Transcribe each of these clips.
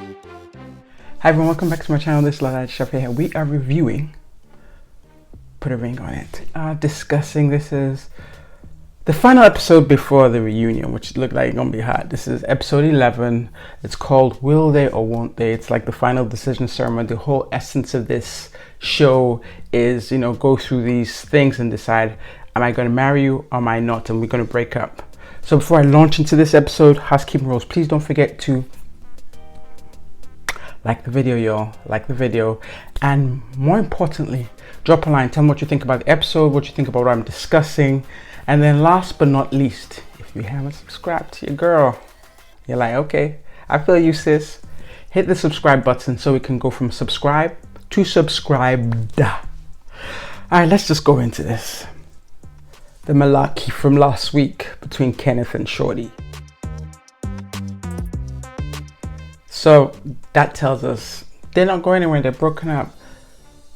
Hi everyone, welcome back to my channel. This is LolaAjisafe here. We are reviewing, put a ring on it, discussing, this is the final episode before the reunion, which looked like it's gonna be hot. This is episode 11. It's called Will They or Won't They? It's like the final decision ceremony. The whole essence of this show is, you know, go through these things and decide, am I gonna marry you or am I not? And we're gonna break up. So before I launch into this episode, housekeeping rules, please don't forget to like the video, y'all. Like the video, and more importantly, drop a line. Tell me what you think about the episode, what you think about what I'm discussing, and then last but not least, if you haven't subscribed to your girl, you're like, okay, I feel you, sis. Hit the subscribe button so we can go from subscribe to subscribed. All right, let's just go into this. The malarkey from last week between Kenneth and Shorty. So that tells us they're not going anywhere, they're broken up.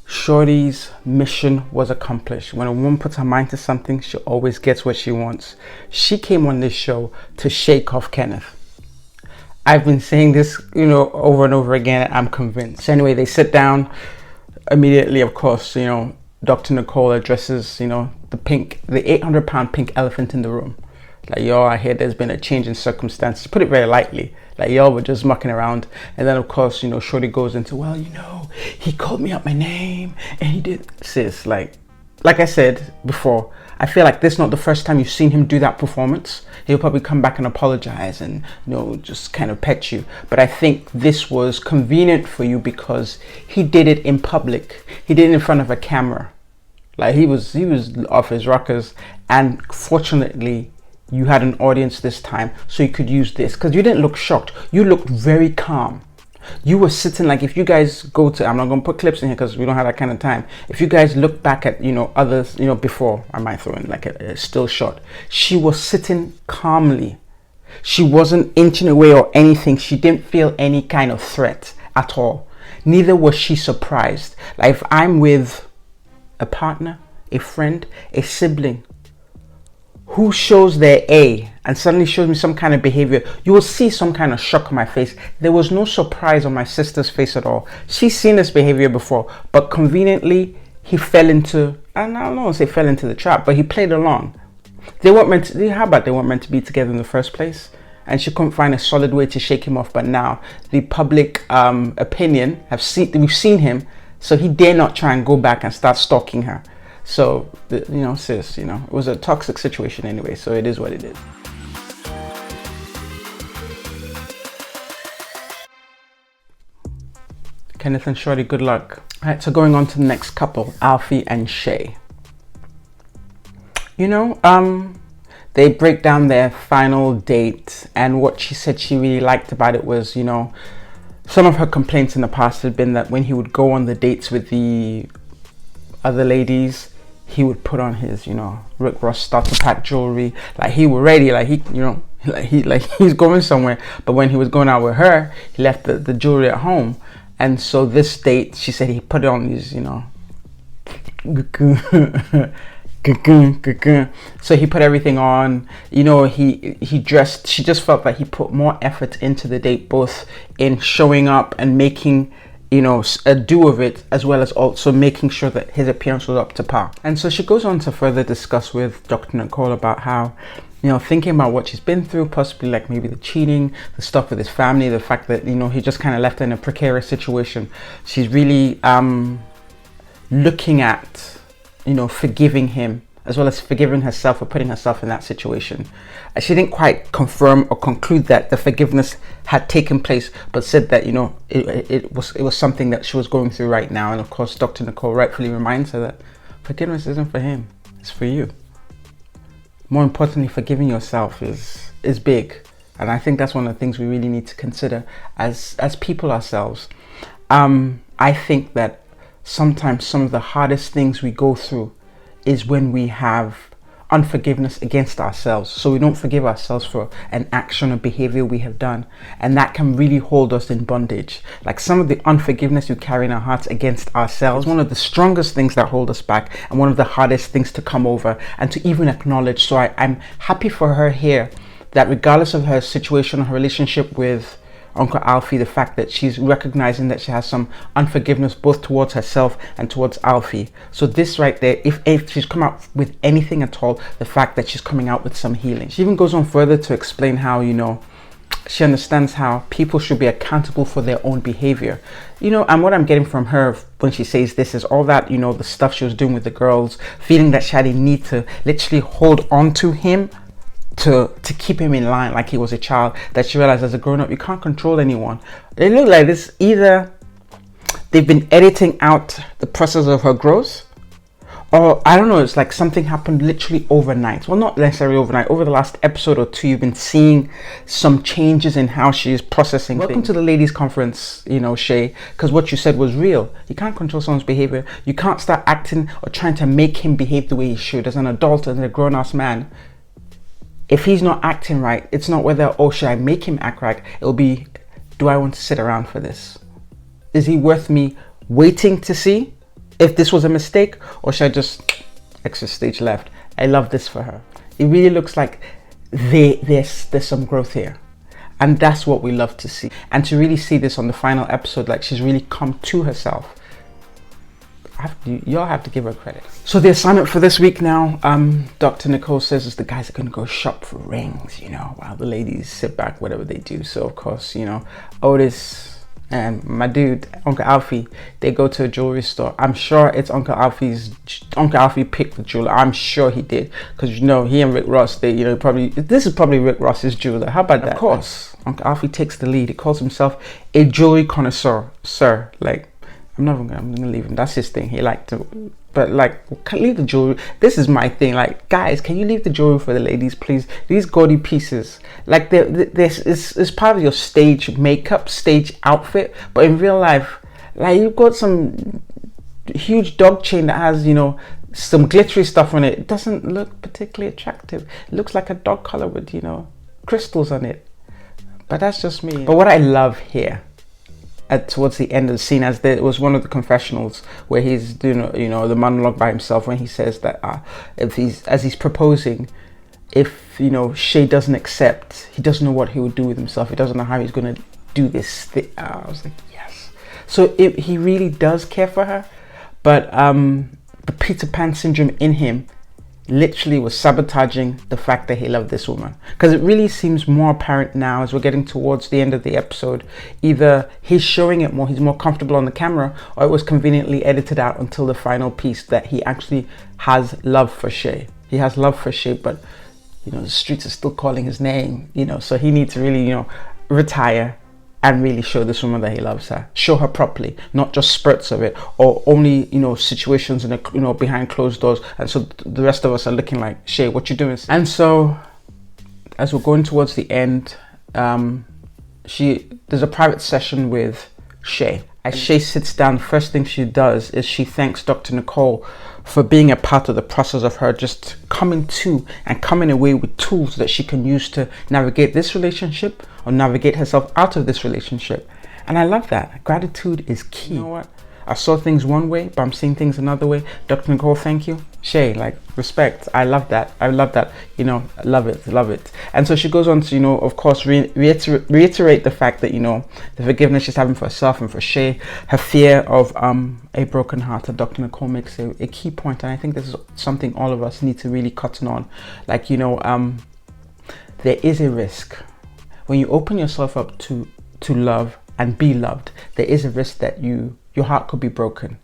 Shorty's mission was accomplished. When a woman puts her mind to something, she always gets what she wants. She came on this show to shake off Kenneth. I've been saying this, you know, over and over again. I'm convinced. So anyway, they sit down immediately. Of course, you know, Dr. Nicole addresses, you know, the 800-pound pink elephant in the room. Like, y'all, I hear there's been a change in circumstances. Put it very lightly. Like, y'all were just mucking around. And then, of course, you know, Shorty goes into, well, you know, he called me out my name and he did. Sis, like I said before, I feel like this is not the first time you've seen him do that performance. He'll probably come back and apologize and, you know, just kind of pet you. But I think this was convenient for you because he did it in public. He did it in front of a camera. Like, he was off his rockers. And fortunately, you had an audience this time, so you could use this, because you didn't look shocked. You looked very calm. You were sitting, like, if you guys go to, I'm not going to put clips in here because we don't have that kind of time. If you guys look back at, you know, others, you know, before, I might throw in like a still shot. She was sitting calmly. She wasn't inching away or anything. She didn't feel any kind of threat at all. Neither was she surprised. Like, if I'm with a partner, a friend, a sibling, who shows their A and suddenly shows me some kind of behavior, you will see some kind of shock on my face. There was no surprise on my sister's face at all. She's seen this behavior before, but conveniently he fell into, and I don't want to say fell into the trap, but he played along. They weren't meant to, how about they weren't meant to be together in the first place? And she couldn't find a solid way to shake him off. But now the public opinion we've seen him, so he dare not try and go back and start stalking her. So, you know, sis, you know, it was a toxic situation anyway, so it is what it is. Kenneth and Shorty, good luck. All right, so going on to the next couple, Alfie and Shay. You know, they break down their final date, and what she said she really liked about it was, you know, some of her complaints in the past had been that when he would go on the dates with the other ladies, he would put on his, you know, Rick Ross starter pack jewelry, like he was ready, like he, you know, he's going somewhere. But when he was going out with her, he left the jewelry at home. And so this date, she said he put on these, you know, so he put everything on, you know, he dressed. She just felt that he put more effort into the date, both in showing up and making, you know, a do of it, as well as also making sure that his appearance was up to par. And so she goes on to further discuss with Dr. Nicole about how, you know, thinking about what she's been through, possibly like maybe the cheating, the stuff with his family, the fact that, you know, he just kind of left her in a precarious situation. She's really looking at, you know, forgiving him, as well as forgiving herself for putting herself in that situation. She didn't quite confirm or conclude that the forgiveness had taken place, but said that, you know, it was something that she was going through right now. And of course, Dr. Nicole rightfully reminds her that forgiveness isn't for him, it's for you. More importantly, forgiving yourself is big. And I think that's one of the things we really need to consider as people ourselves. I think that sometimes some of the hardest things we go through is when we have unforgiveness against ourselves. So we don't forgive ourselves for an action or behavior we have done, and that can really hold us in bondage. Like some of the unforgiveness we carry in our hearts against ourselves, one of the strongest things that hold us back, and one of the hardest things to come over and to even acknowledge. So I'm happy for her here that regardless of her situation or her relationship with Uncle Alfie the fact that she's recognizing that she has some unforgiveness both towards herself and towards Alfie. So this right there, if she's come out with anything at all, the fact that she's coming out with some healing. She even goes on further to explain how, you know, she understands how people should be accountable for their own behavior, you know. And what I'm getting from her when she says this is all that, you know, the stuff she was doing with the girls, feeling that she had a need to literally hold on to him to keep him in line like he was a child, that she realized as a grown-up you can't control anyone. It looked like this, either they've been editing out the process of her growth, or I don't know, it's like something happened literally overnight. Well, not necessarily overnight. Over the last episode or two, you've been seeing some changes in how she is processing things. Welcome to the ladies' conference, you know, Shay, because what you said was real. You can't control someone's behavior. You can't start acting or trying to make him behave the way he should as an adult and a grown-ass man. If he's not acting right, it's not whether, oh, should I make him act right? It'll be, do I want to sit around for this? Is he worth me waiting to see if this was a mistake, or should I just exit stage left? I love this for her. It really looks like there's some growth here, and that's what we love to see. And to really see this on the final episode, like she's really come to herself. Y'all have to give her credit. So the assignment for this week now, Dr. Nicole says is the guys are gonna go shop for rings, you know, while the ladies sit back, whatever they do. So of course, you know, Otis and my dude Uncle Alfie, they go to a jewelry store. I'm sure it's Uncle Alfie picked the jeweler. I'm sure he did, because you know he and Rick Ross, they, you know, this is probably Rick Ross's jeweler. How about that? Of course, Uncle Alfie takes the lead. He calls himself a jewelry connoisseur, sir. Like, I'm gonna leave him. That's his thing. He liked to, but like, leave the jewelry. This is my thing. Like, guys, can you leave the jewelry for the ladies, please? These gaudy pieces, like, this is part of your stage makeup, stage outfit. But in real life, like, you've got some huge dog chain that has, you know, some glittery stuff on it. It doesn't look particularly attractive. It looks like a dog collar with, you know, crystals on it. But that's just me. But what I love here, towards the end of the scene, as it was one of the confessionals where he's doing, you know, the monologue by himself, when he says that as he's proposing, if, you know, Shay doesn't accept, he doesn't know what he would do with himself. He doesn't know how he's going to do this thing. I was like, yes. So he really does care for her, but the Peter Pan syndrome in him literally was sabotaging the fact that he loved this woman, because it really seems more apparent now as we're getting towards the end of the episode. Either he's showing it more, he's more comfortable on the camera, or it was conveniently edited out until the final piece that he actually has love for Shay. He has love for Shay, but, you know, the streets are still calling his name, you know, so he needs to really, you know, retire and really show this woman that he loves her. Show her properly, not just spurts of it, or only, you know, situations in a, you know, behind closed doors. And so the rest of us are looking like, Shay, what you doing? And so as we're going towards the end, there's a private session with Shay. As Shay sits down, the first thing she does is she thanks Dr. Nicole for being a part of the process of her just coming to and coming away with tools that she can use to navigate this relationship or navigate herself out of this relationship. And I love that. Gratitude is key. You know what? I saw things one way, but I'm seeing things another way. Dr. Nicole, thank you. Shay, like, respect. I love that. I love that. You know, love it, love it. And so she goes on to, you know, of course, reiterate the fact that, you know, the forgiveness she's having for herself and for Shay, her fear of a broken heart. And Dr. Nicole makes a key point, and I think this is something all of us need to really cotton on. Like, you know, there is a risk when you open yourself up to love and be loved. There is a risk that your heart could be broken.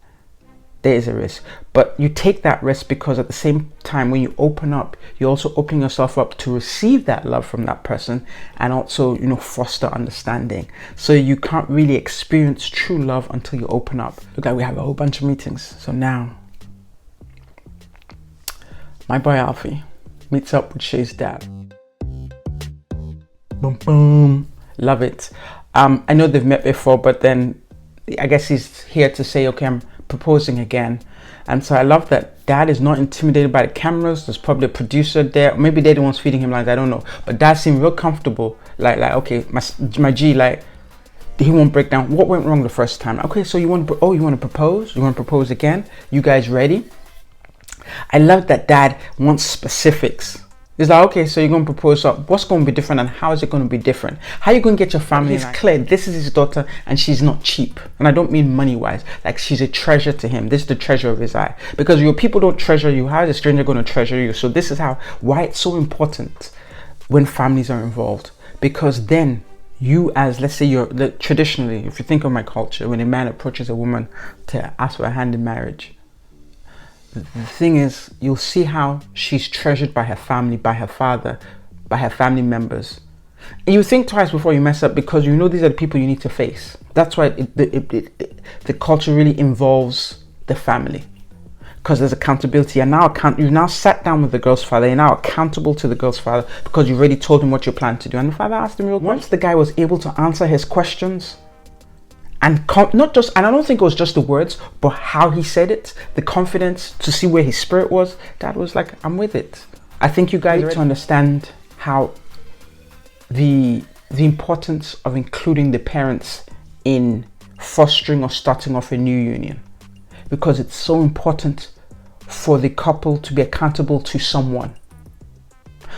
There is a risk, but you take that risk because at the same time, when you open up, you're also opening yourself up to receive that love from that person, and also, you know, foster understanding. So you can't really experience true love until you open up. Look like we have a whole bunch of meetings. So now, my boy Alfie meets up with Shay's dad. Boom, boom. Love it. I know they've met before, but then I guess he's here to say, okay, I'm proposing again. And so I love that dad is not intimidated by the cameras. There's probably a producer there, maybe they're the ones feeding him lines, I don't know, but dad seemed real comfortable, like okay, my G, like, he won't break down what went wrong the first time. Okay, so you want to propose, you want to propose again, you guys ready? I love that dad wants specifics. It's like, okay, so you're going to propose, so what's going to be different and how is it going to be different? How are you going to get your family? He's clear, this is his daughter and she's not cheap. And I don't mean money-wise, like she's a treasure to him. This is the treasure of his eye. Because your people don't treasure you, how is a stranger going to treasure you? So this is why it's so important when families are involved. Because then you as, let's say traditionally, if you think of my culture, when a man approaches a woman to ask for a hand in marriage, the thing is, you'll see how she's treasured by her family, by her father, by her family members. And you think twice before you mess up because you know these are the people you need to face. That's why the culture really involves the family. Because there's accountability. And now you've now sat down with the girl's father. You're now accountable to the girl's father because you already told him what you plan to do. And the father asked him once the guy was able to answer his questions, and not just, and I don't think it was just the words, but how he said it, the confidence to see where his spirit was. Dad was like, I'm with it. I think you guys need to understand how the importance of including the parents in fostering or starting off a new union, because it's so important for the couple to be accountable to someone.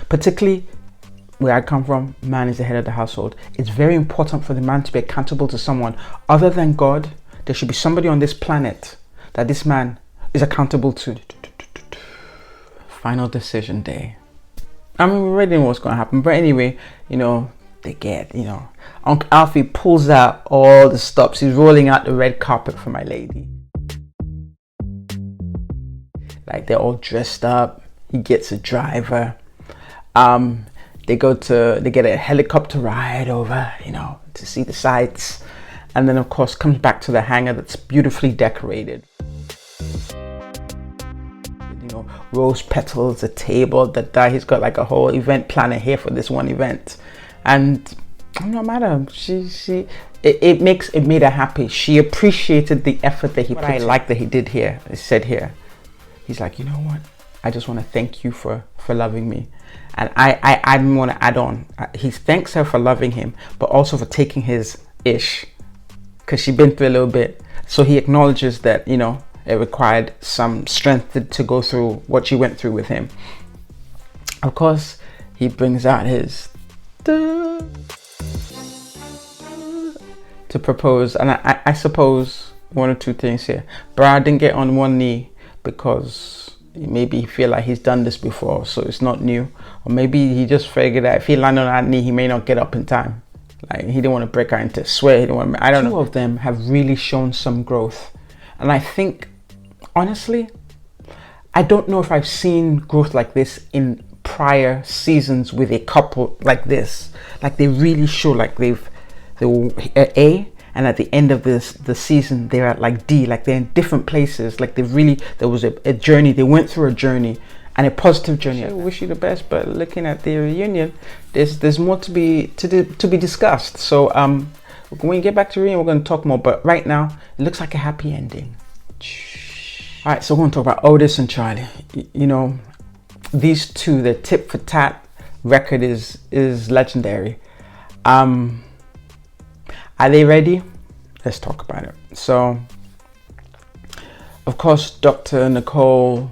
Particularly where I come from, man is the head of the household. It's very important for the man to be accountable to someone other than God. There should be somebody on this planet that this man is accountable to. Final decision day. I mean, we already know what's going to happen, but anyway, Uncle Alfie pulls out all the stops. He's rolling out the red carpet for my lady. Like, they're all dressed up. He gets a driver. They get a helicopter ride over, to see the sights. And then, of course, comes back to the hangar that's beautifully decorated. Rose petals, a table, he's got like a whole event planner here for this one event. And I'm not mad at him. It made her happy. She appreciated the effort that he put in. What I like that he did here, he said here, he's like, you know what? I just want to thank you for loving me. And I want to add on. He thanks her for loving him, but also for taking his ish, because she'd been through a little bit. So he acknowledges that, it required some strength to go through what she went through with him. Of course, he brings out his to propose. And I suppose one or two things here. Brad didn't get on one knee because maybe he feel like he's done this before, so it's not new. Or maybe he just figured that if he landed on that knee, he may not get up in time. Like, he didn't want to break her into sweat. He didn't want. I don't know. Two of them have really shown some growth, and I think, honestly, I don't know if I've seen growth like this in prior seasons with a couple like this. Like, they really show like they were at A, and at the end of the season they're at like D, like they're in different places. Like, there was a journey. They went through a journey, and a positive journey. I wish you the best, but looking at the reunion, there's more to be discussed. So when we get back to reunion, we're going to talk more, but right now it looks like a happy ending. All right, so we're going to talk about Otis and Charlie. These two, their tit for tat record is legendary. Are they ready? Let's talk about it. So, of course, Dr. Nicole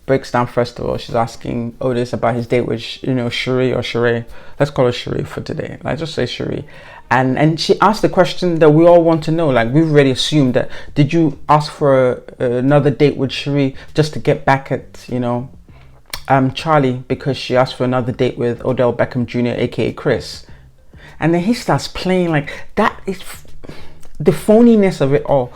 breaks down. First of all, she's asking Otis about his date with Cherie or Sheree. Let's call her Cherie for today. Let's just say Cherie. And she asked the question that we all want to know. Like, we've already assumed that. Did you ask for another date with Cherie just to get back at Charlie because she asked for another date with Odell Beckham Jr., aka Chris? And then he starts playing like that. Is the phoniness of it all.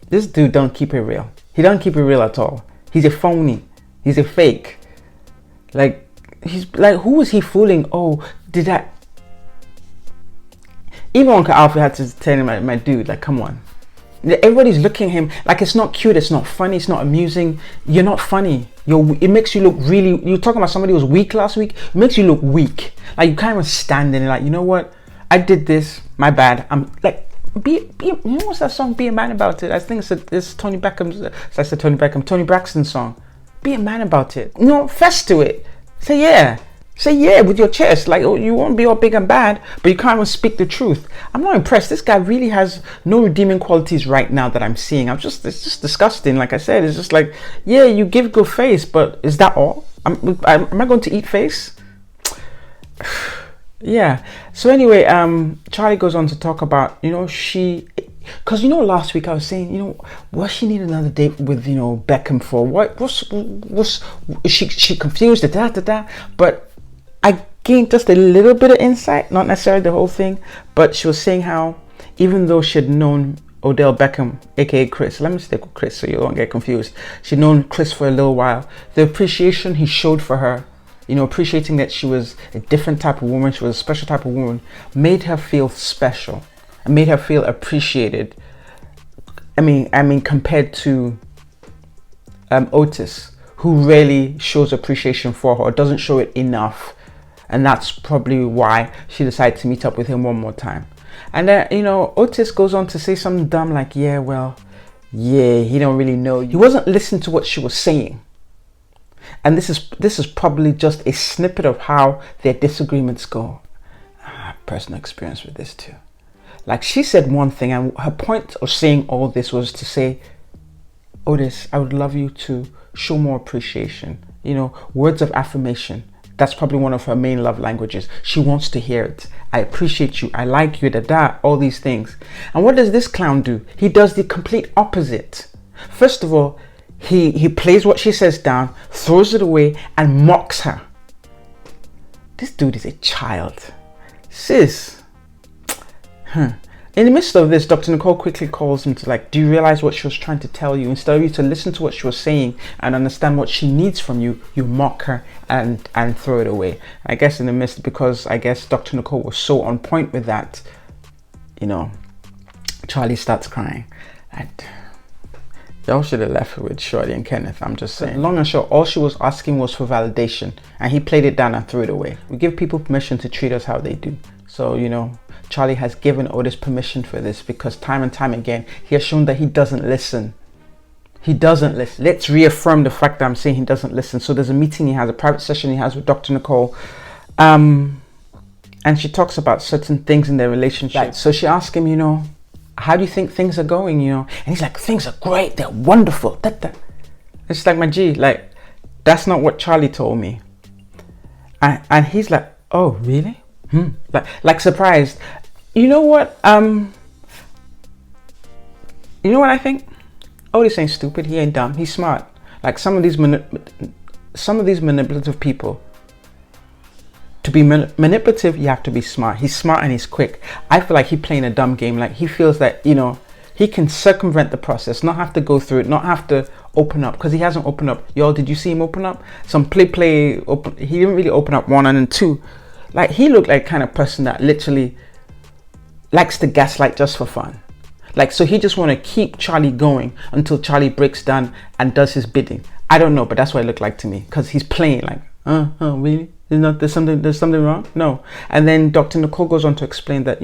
This dude don't keep it real. He don't keep it real at all. He's a phony. He's a fake. Like, he's like, who was he fooling? Oh, did that? Even Uncle Alfie had to tell him, my dude, like, come on. Everybody's looking at him like it's not cute, it's not funny, it's not amusing. You're not funny. It makes you look really. You're talking about somebody who was weak last week. It makes you look weak. Like, you kind of stand in like, you know what? I did this. My bad. I'm like, be. You know what's that song? Be a man about it. I think it's Tony Beckham's. I said Tony Beckham. Tony Braxton's song. Be a man about it. Fess to it. Say yeah. Say yeah with your chest. Like, oh, you won't be all big and bad, but you can't even speak the truth. I'm not impressed. This guy really has no redeeming qualities right now that I'm seeing. It's just disgusting. Like I said, it's just like, yeah, you give good face, but is that all? Am I going to eat face? Yeah. So anyway, Charlie goes on to talk about, because last week I was saying, what she need another date with, Beckham for? Was she confused? But I gained just a little bit of insight, not necessarily the whole thing, but she was saying how even though she had known Odell Beckham, aka Chris, let me stick with Chris so you don't get confused. She'd known Chris for a little while. The appreciation he showed for her, appreciating that she was a different type of woman, she was a special type of woman, made her feel special and made her feel appreciated. I mean, compared to Otis, who rarely shows appreciation for her or doesn't show it enough. And that's probably why she decided to meet up with him one more time. And then, Otis goes on to say something dumb like, he don't really know you. He wasn't listening to what she was saying. And this is probably just a snippet of how their disagreements go. I have personal experience with this too. Like, she said one thing, and her point of saying all this was to say, Otis, I would love you to show more appreciation. Words of affirmation. That's probably one of her main love languages. She wants to hear it. I appreciate you. I like you. All these things. And what does this clown do? He does the complete opposite. First of all, he plays what she says down, throws it away, and mocks her. This dude is a child. Sis. In the midst of this, Dr. Nicole quickly calls him to do you realize what she was trying to tell you? Instead of you to listen to what she was saying and understand what she needs from you, you mock her and throw it away. I guess in the midst, because I guess Dr. Nicole was so on point with that, Charlie starts crying. And y'all should have left it with Shorty and Kenneth, I'm just saying. Long and short, all she was asking was for validation, and he played it down and threw it away. We give people permission to treat us how they do. So, Charlie has given Otis permission for this, because time and time again, he has shown that he doesn't listen. He doesn't listen. Let's reaffirm the fact that I'm saying he doesn't listen. So there's a meeting he has, a private session he has with Dr. Nicole. And she talks about certain things in their relationship. So she asks him, how do you think things are going, And he's like, things are great. They're wonderful. It's like, my G, that's not what Charlie told me. And he's like, oh, really? Like surprised. You know what I think? Otis ain't stupid. He ain't dumb. He's smart. Like, some of these manipulative people, to be manipulative, you have to be smart. He's smart and he's quick. I feel like he's playing a dumb game. Like, he feels that he can circumvent the process, not have to go through it, not have to open up, because he hasn't opened up. Y'all, did you see him open up? He didn't really open up, 1 and then 2. Like, he looked like kind of person that literally likes to gaslight just for fun. Like, so he just want to keep Charlie going until Charlie breaks down and does his bidding. I don't know, but that's what it looked like to me, because he's playing like, really? There's something wrong? No. And then Dr. Nicole goes on to explain that,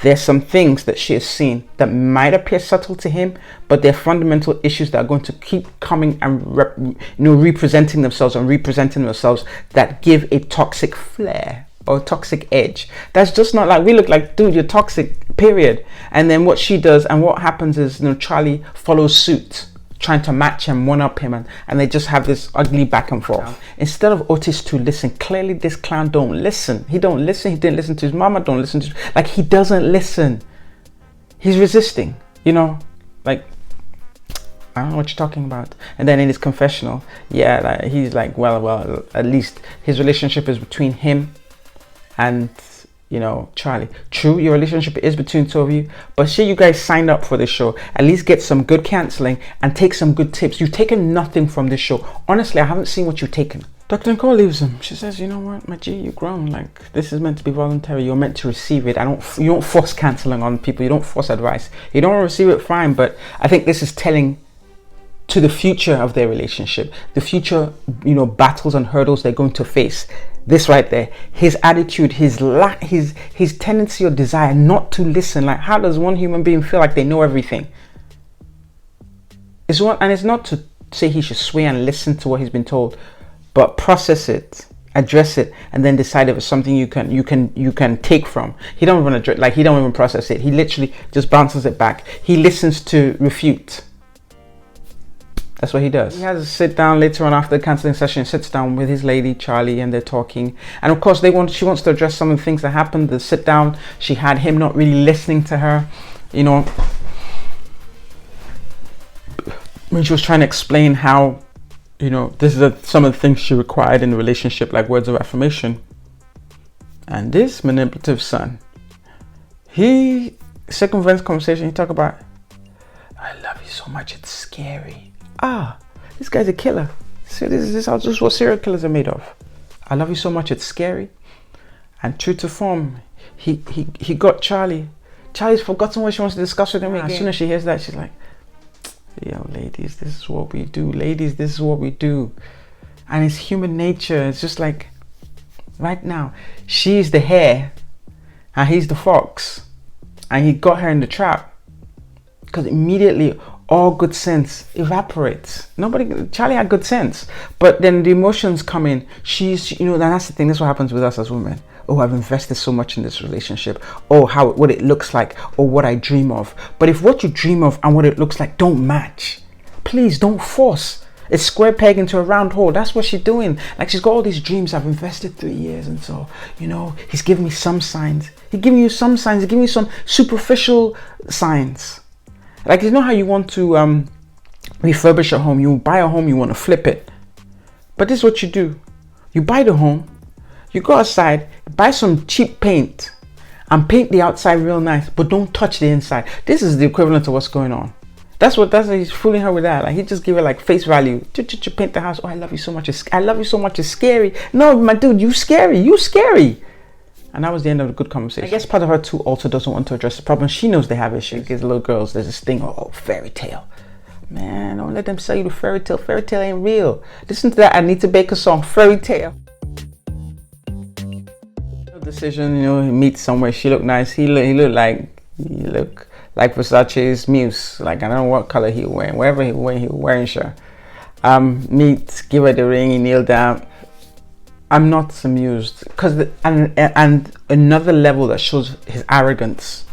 there's some things that she has seen that might appear subtle to him, but they're fundamental issues that are going to keep coming and representing themselves that give a toxic flair or toxic edge. That's just not like, we look like, dude, you're toxic, period. And then what she does and what happens is, Charlie follows suit, trying to match him, one up him, and they just have this ugly back and forth. Instead of Otis to listen, clearly this clown don't listen. He don't listen. He didn't listen to his mama, don't listen to, he doesn't listen. He's resisting, like, I don't know what you're talking about. And then in his confessional, he's like, well, at least his relationship is between him and Charlie. True, your relationship is between two of you, but sure, you guys signed up for this show. At least get some good counseling and take some good tips. You've taken nothing from this show. Honestly, I haven't seen what you've taken. Dr. Nicole leaves him. She says, you know what, my G, you've grown. Like, this is meant to be voluntary. You're meant to receive it. You don't force counseling on people. You don't force advice. You don't want to receive it, fine. But I think this is telling to the future of their relationship, the future, battles and hurdles they're going to face. This right there, his attitude, his tendency or desire not to listen. Like, how does one human being feel like they know everything? And it's not to say he should sway and listen to what he's been told, but process it address it, and then decide if it's something you can take from. He don't even address, like he don't even process it. He literally just bounces it back. He listens to refute. That's what he does. He has a sit down later on after the counseling session. He sits down with his lady Charlie, and they're talking. And of course, she wants to address some of the things that happened. The sit down, she had him not really listening to her. You know, when she was trying to explain how, you know, this is some of the things she required in the relationship, like words of affirmation. And this manipulative son, he circumvents conversation. He talk about, I love you so much, it's scary. This guy's a killer. So this is what serial killers are made of. I love you so much, it's scary. And true to form, he got Charlie. Charlie's forgotten what she wants to discuss with him again. As soon as she hears that, she's like, yo, ladies, this is what we do. Ladies, this is what we do. And it's human nature. It's just like, right now, she's the hare and he's the fox. And he got her in the trap. Because immediately, all good sense evaporates. Charlie had good sense. But then the emotions come in. She's, you know, and that's the thing. That's what happens with us as women. Oh, I've invested so much in this relationship. Oh, what it looks like, or what I dream of. But if what you dream of and what it looks like don't match, please don't force. It's square peg into a round hole. That's what she's doing. Like, she's got all these dreams. I've invested 3 years, and so, you know, he's giving me some signs. He's giving you some signs. He's giving you some superficial signs. Like, you know how you want to refurbish a home. You buy a home, you want to flip it. But this is what you do. You buy the home, you go outside, buy some cheap paint, and paint the outside real nice, but don't touch the inside. This is the equivalent of what's going on. That's he's fooling her with that. Like, he just give her like face value. Paint the house. Oh, I love you so much. I love you so much. It's scary. No, my dude, you scary. You scary. And that was the end of the good conversation. I guess part of her too also doesn't want to address the problem. She knows they have issues. Because little girls, there's this thing, oh, fairy tale. Man, don't let them sell you the fairy tale. Fairy tale ain't real. Listen to that Anita Baker song, Fairy Tale. Decision, you know, he meets somewhere. She looked nice. He looked like Versace's muse. Like, I don't know what color he was wearing. Wherever he was wearing sure. Meet, give her the ring. He kneeled down. I'm not amused because and another level that shows his arrogance,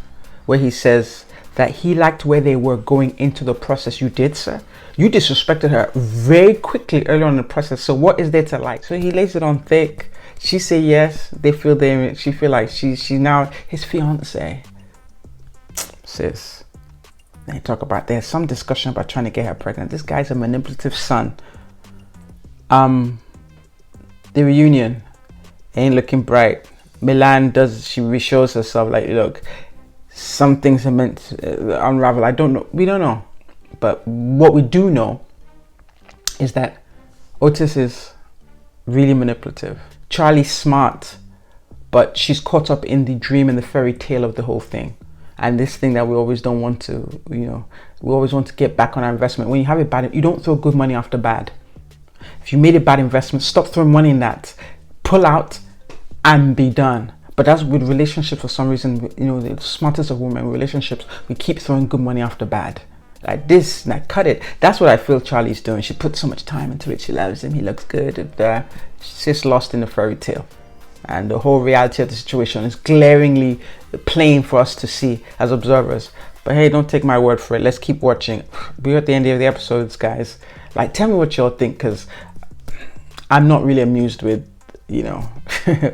where he says that he liked where they were going into the process. You did, sir. You disrespected her very quickly early on in the process. So what is there to like? So he lays it on thick. She say yes. They feel she feel like she's now his fiance. Sis. They talk about, there's some discussion about trying to get her pregnant. This guy's a manipulative son. The reunion ain't looking bright. Milan she shows herself like, look, some things are meant to unravel. I don't know. We don't know. But what we do know is that Otis is really manipulative. Charlie's smart, but she's caught up in the dream and the fairy tale of the whole thing. And this thing that we always don't want to, you know, we always want to get back on our investment. When you have a bad, you don't throw good money after bad. If you made a bad investment, stop throwing money in that. Pull out and be done. But that's with relationships. For some reason, you know, the smartest of women, relationships, we keep throwing good money after bad. Like this, like cut it. That's what I feel Charlie's doing. She put so much time into it. She loves him. He looks good. She's just lost in the fairy tale. And the whole reality of the situation is glaringly plain for us to see as observers. But hey, don't take my word for it. Let's keep watching. We're at the end of the episodes, guys. Like, tell me what y'all think, because I'm not really amused with, you know,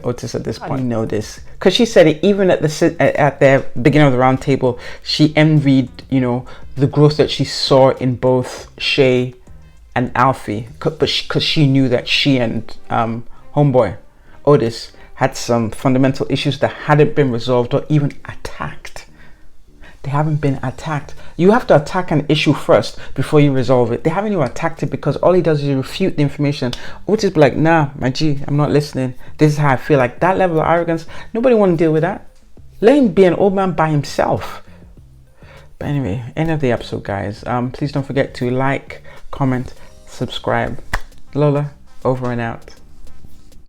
Otis at this point. I know this because she said it even at the beginning of the round table. She envied, you know, the growth that she saw in both Shay and Alfie, because she knew that she and homeboy Otis had some fundamental issues that hadn't been resolved or even attacked. They haven't been attacked. You have to attack an issue first before you resolve it. They haven't even attacked it because all he does is refute the information. Otis be like, nah, my G, I'm not listening. This is how I feel. Like, that level of arrogance, nobody want to deal with that. Let him be an old man by himself. But anyway, end of the episode, guys. Please don't forget to like, comment, subscribe. Lola, over and out.